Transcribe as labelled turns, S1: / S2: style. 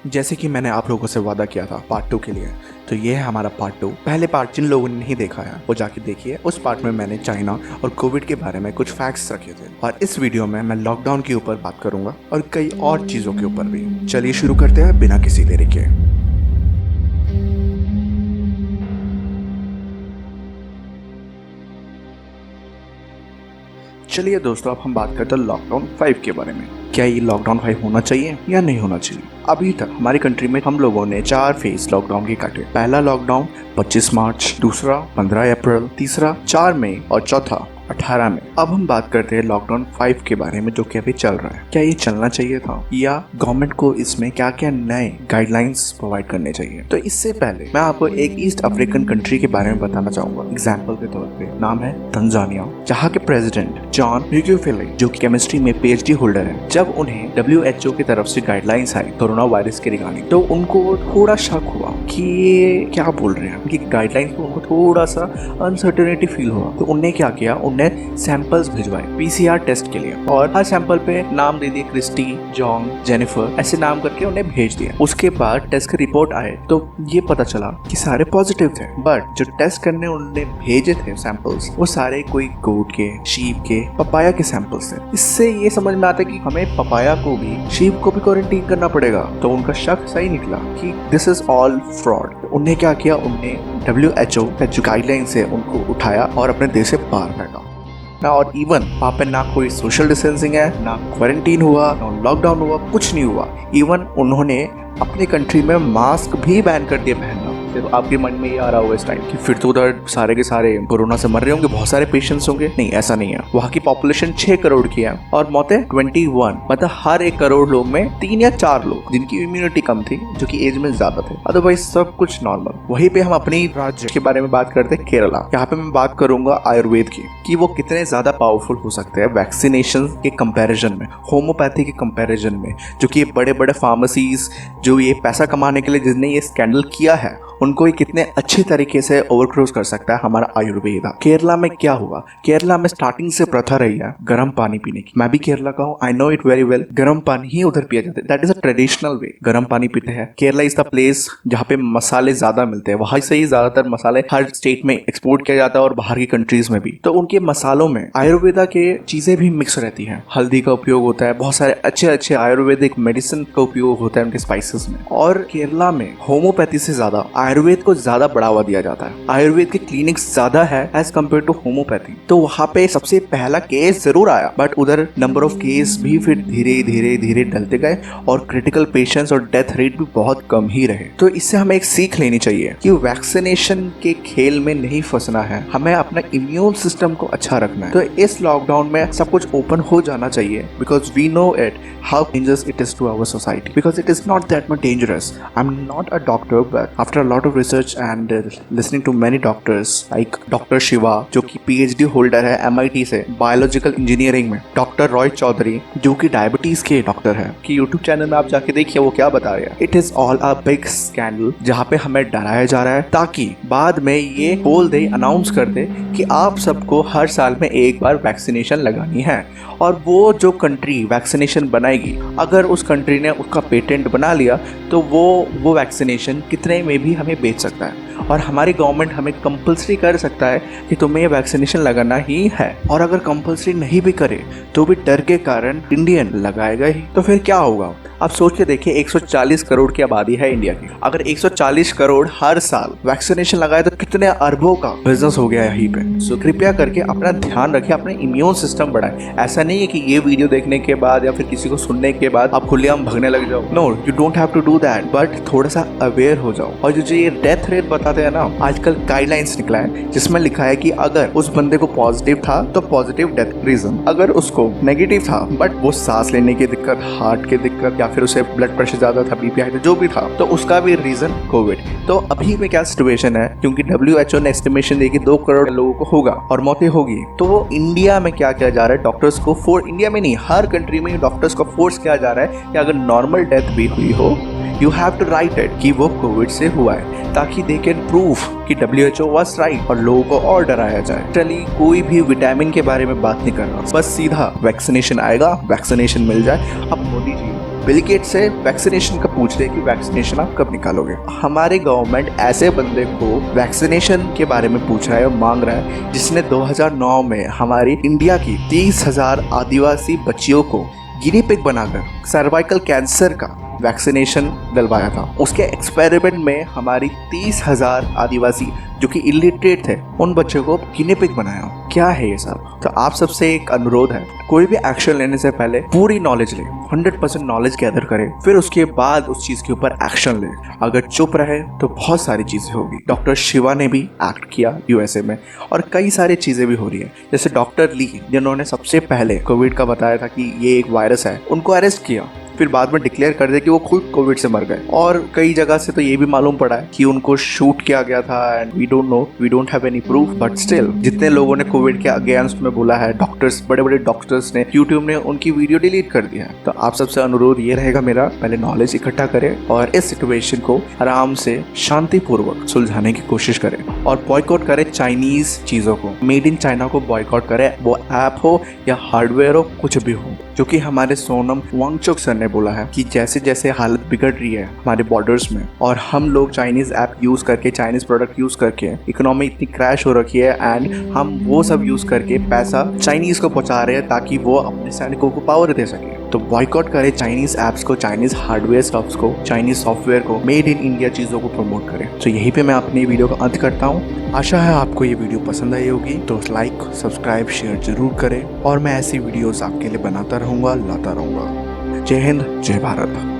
S1: जैसे कि मैंने आप लोगों से वादा किया था पार्ट 2 के लिए, तो ये है हमारा पार्ट 2। पहले पार्ट जिन लोगों ने नहीं देखा है वो जाके देखिए। उस पार्ट में मैंने चाइना और कोविड के बारे में कुछ फैक्ट्स रखे थे, और इस वीडियो में मैं लॉकडाउन के ऊपर बात करूंगा और कई और चीज़ों के ऊपर भी। चलिए शुरू करते हैं बिना किसी देरी के। चलिए दोस्तों, अब हम बात करते हैं लॉकडाउन 5 के बारे में। क्या ये लॉकडाउन 5 होना चाहिए या नहीं होना चाहिए? अभी तक हमारी कंट्री में हम लोगों ने 4 फेज लॉकडाउन के काटे। पहला लॉकडाउन 25 मार्च, दूसरा 15 अप्रैल, तीसरा 4 मई और चौथा 18 में। अब हम बात करते हैं लॉकडाउन 5 के बारे में, जो कि अभी चल रहा है। क्या ये चलना चाहिए था, या गवर्नमेंट को इसमें क्या क्या नए गाइडलाइंस प्रोवाइड करने चाहिए? तो इससे पहले मैं आपको एक ईस्ट अफ्रीकन कंट्री के बारे में बताना चाहूंगा। एग्जाम्पल के तौर पे नाम है तंजानिया, जहाँ के प्रेसिडेंट जॉन मैगुफुली, जो कि केमिस्ट्री में PhD होल्डर है, जब उन्हें WHO की तरफ से गाइडलाइंस आई कोरोना वायरस के रिगार्डिंग, तो उनको थोड़ा शक हुआ कि ये क्या बोल रहे हैं। उनकी गाइडलाइंस को उनको थोड़ा सा अनसर्टेनिटी फील हुआ, तो उन्होंने क्या किया, उन्हें सैंपल्स भिजवाए PCR टेस्ट के लिए, और हर सैंपल पे नाम दे दिए क्रिस्टी, जॉन, जेनिफर, ऐसे नाम करके उन्हें भेज दिया। उसके बाद टेस्ट की रिपोर्ट आए तो ये पता चला कि सारे पॉजिटिव थे, बट जो टेस्ट करने उन्होंने भेजे थे सैंपल्स, वो सारे कोई गोट के, शीप के, पपाया के सैंपल्स थे। इससे ये समझ में आता है कि हमें पपाया को भी, शीप को भी क्वारंटीन करना पड़ेगा। तो उनका शक सही निकला कि दिस इज ऑल फ्रॉड। उन्हें क्या किया, उन्हें WHO का जो गाइडलाइंस है उनको उठाया और अपने देश से बाहर फेंका ना। और इवन वहाँ पे ना कोई सोशल डिस्टेंसिंग है, ना क्वारंटीन हुआ, ना लॉकडाउन हुआ, कुछ नहीं हुआ। इवन उन्होंने अपनी कंट्री में मास्क भी बैन कर दिए पहनना। तो आपके मन में ये आ रहा होगा इस टाइम कि फिर तो उधर सारे के सारे कोरोना से मर रहे होंगे, बहुत सारे पेशेंट्स होंगे। नहीं, ऐसा नहीं है। वहाँ की पॉपुलेशन 6 करोड़ की है और मौतें 21, मतलब हर 1 करोड़ लोग में 3 या 4 लोग जिनकी इम्यूनिटी कम थी, जो कि एज में ज्यादा थे। अदरवाइज सब कुछ नॉर्मल। वहीं पे हम अपनी राज्य के बारे में बात करते हैं, केरला। यहाँ पे मैं बात करूंगा आयुर्वेद की, कि वो कितने ज्यादा पावरफुल हो सकते हैं वैक्सीनेशन के कंपैरिजन में, होम्योपैथी के कंपैरिजन में। जो कि बड़े बड़े फार्मेसीज जो ये पैसा कमाने के लिए जिसने ये स्कैंडल किया है, उनको ये कितने अच्छे तरीके से ओवरक्रोज कर सकता है हमारा आयुर्वेद। केरला में क्या हुआ, केरला में स्टार्टिंग से प्रथा रही है गर्म पानी पीने की। मैं भी केरला का हूँ, I know it very well. गर्म पानी ही उधर पिया जाता है, that is a traditional way. गर्म पानी पीते हैं। केरला इज द प्लेस जहाँ पे मसाले ज्यादा मिलते हैं, वहां से ही ज्यादातर मसाले हर स्टेट में एक्सपोर्ट किया जाता है और बाहर की कंट्रीज में भी। तो उनके मसालों में आयुर्वेदा के चीजें भी मिक्स रहती है। हल्दी का उपयोग होता है, बहुत सारे अच्छे अच्छे आयुर्वेदिक मेडिसिन का उपयोग होता है उनके स्पाइसेस में। और केरला में होम्योपैथी से ज्यादा आयुर्वेद को ज्यादा बढ़ावा दिया जाता है। आयुर्वेद के क्लिनिक्स ज्यादा है एज कम्पेयर टू होम्योपैथी। तो वहाँ पे सबसे पहला केस जरूर आया, बट उधर नंबर ऑफ केस भी फिर धीरे धीरे धीरे ढलते गए और क्रिटिकल पेशेंट्स और डेथ रेट भी बहुत कम ही रहे। तो इससे हमें एक सीख लेनी चाहिए कि वैक्सीनेशन के खेल में नहीं फंसना है, हमें अपना इम्यून सिस्टम को अच्छा रखना है। तो इस लॉकडाउन में सब कुछ ओपन हो जाना चाहिए, because we know it how dangerous it is to our society, because it is not that much dangerous. I'm not a doctor, but after a lot of research and listening to many doctors like Dr. Shiva, जो कि PhD holder है MIT से biological engineering में, doctor Roy Chaudhary जो कि diabetes के doctor है, कि यूट्यूब चैनल में आप जाके देखिए वो क्या बता रहे हैं। It is all a big scandal, जहाँ पे हमें डराया जा रहा है ताकि बाद में ये बोल दे, अनाउंस कर दे कि आप सबको हर साल में एक बार वैक्सीनेशन लगानी है। और वो जो कंट्री वैक्सीनेशन बनाएगी, अगर उस कंट्री ने उसका पेटेंट बना लिया, तो वो वैक्सीनेशन कितने में भी हमें बेच सकता है। और हमारी गवर्नमेंट हमें कंपलसरी कर सकता है कि तुम्हें ये वैक्सीनेशन लगाना ही है। और अगर कंपलसरी नहीं भी करे तो भी डर के कारण इंडियन लगाएगा ही। तो फिर क्या होगा, आप सोच के देखिए, 140 करोड़ की आबादी है इंडिया की। अगर 140 करोड़ हर साल वैक्सीनेशन लगाए तो कितने अरबों का बिजनेस हो गया यहीं पे। सो कृपया करके अपना ध्यान रखिए, अपने इम्यून सिस्टम बढ़ाए। ऐसा नहीं है कि ये वीडियो देखने के बाद या फिर किसी को सुनने के बाद आप खुलेआम भागने लग जाओ। No, you don't have to do that, but थोड़ा सा अवेयर हो जाओ। और जो ये डेथ रेट बताते हैं ना, आजकल गाइडलाइंस निकला है जिसमें लिखा है कि अगर उस बंदे को पॉजिटिव था तो पॉजिटिव डेथ रीजन, अगर उसको नेगेटिव था बट वो सांस लेने की दिक्कत, हार्ट की दिक्कत, या फिर उसे ब्लड प्रेशर ज्यादा था, बीपी हाई था, जो भी था, तो उसका भी रीजन कोविड। तो अभी में क्या सिचुएशन है, क्योंकि WHO ने एस्टिमेशन दी कि 2 करोड़ लोगों को होगा और मौतें होगी, तो वो इंडिया में क्या किया जा रहा है, डॉक्टर्स को इंडिया में नहीं, हर कंट्री में डॉक्टर्स को फोर्स किया जा रहा है कि अगर नॉर्मल डेथ भी हुई हो, you have to write it कि वो कोविड से हुआ है, ताकि दे कैन प्रूफ कि WHO was right और लोगों को और डराया जाए। चलिए, कोई भी विटामिन के बारे में बात नहीं कर रहा, बस सीधा वैक्सीनेशन आएगा, वैक्सीनेशन मिल जाए। अब मोदी जी बिल गेट्स से वैक्सीनेशन का पूछ रहे कि वैक्सीनेशन आप कब निकालोगे। हमारे गवर्नमेंट ऐसे बंदे को वैक्सीनेशन के बारे में पूछ रहा है और मांग रहा है जिसने 2009 में हमारी इंडिया की 30,000 आदिवासी बच्चियों को गिनी पिग बनाकर सर्वाइकल कैंसर का वैक्सीनेशन दिलवाया था। उसके एक्सपेरिमेंट में हमारी 30,000 आदिवासी जो कि इलिटरेट थे उन बच्चों को गिनी पिग बनाया। क्या है ये सब? तो आप सबसे एक अनुरोध है, कोई भी एक्शन लेने से पहले पूरी नॉलेज ले, 100% नॉलेज गैदर करे, फिर उसके बाद उस चीज के ऊपर एक्शन ले। अगर चुप रहे तो बहुत सारी चीजें होगी। डॉक्टर शिवा ने भी एक्ट किया यूएसए में और कई सारी चीजें भी हो रही है। जैसे डॉक्टर ली जिन्होंने सबसे पहले कोविड का बताया था कि ये एक वायरस है, उनको अरेस्ट किया, फिर बाद में डिक्लेयर कर दिया कि वो खुद कोविड से मर गए। और कई जगह से तो ये भी मालूम पड़ा है कि उनको शूट किया गया था and we don't know, we don't have any proof, but still जितने लोगों ने कोविड के अगेंस्ट में बोला है, डॉक्टर्स, बड़े बड़े डॉक्टर्स ने, यूट्यूब ने उनकी वीडियो डिलीट कर दिया है। तो आप सबसे अनुरोध ये रहेगा मेरा, पहले नॉलेज इकट्ठा करें और इस सिचुएशन को आराम से शांतिपूर्वक सुलझाने की कोशिश करें और बॉयकॉट करें चाइनीज चीजों को। मेड इन चाइना को बॉयकॉट करें, वो ऐप हो या हार्डवेयर हो, कुछ भी हो। जो कि हमारे सोनम वांगचुक सर ने बोला है कि जैसे जैसे हालत बिगड़ रही है हमारे बॉर्डर्स में और हम लोग चाइनीज ऐप यूज करके, चाइनीज प्रोडक्ट यूज करके इकोनॉमी इतनी क्रैश हो रखी है एंड हम वो सब यूज करके पैसा चाइनीज को पहुंचा रहे हैं ताकि वो अपने सैनिकों को पावर दे सके। तो बॉयकॉट करें चाइनीज ऐप्स को, चाइनीज हार्डवेयर स्टफ्स को, चाइनीज सॉफ्टवेयर को, मेड इन इंडिया चीजों को प्रमोट करें। तो यहीं पे मैं अपनी वीडियो का अंत करता हूँ। आशा है आपको ये वीडियो पसंद आई होगी, तो लाइक, सब्सक्राइब, शेयर जरूर करें और मैं ऐसी वीडियोस आपके लिए बनाता रहूँगा, लाता रहूँगा। जय हिंद, जय भारत।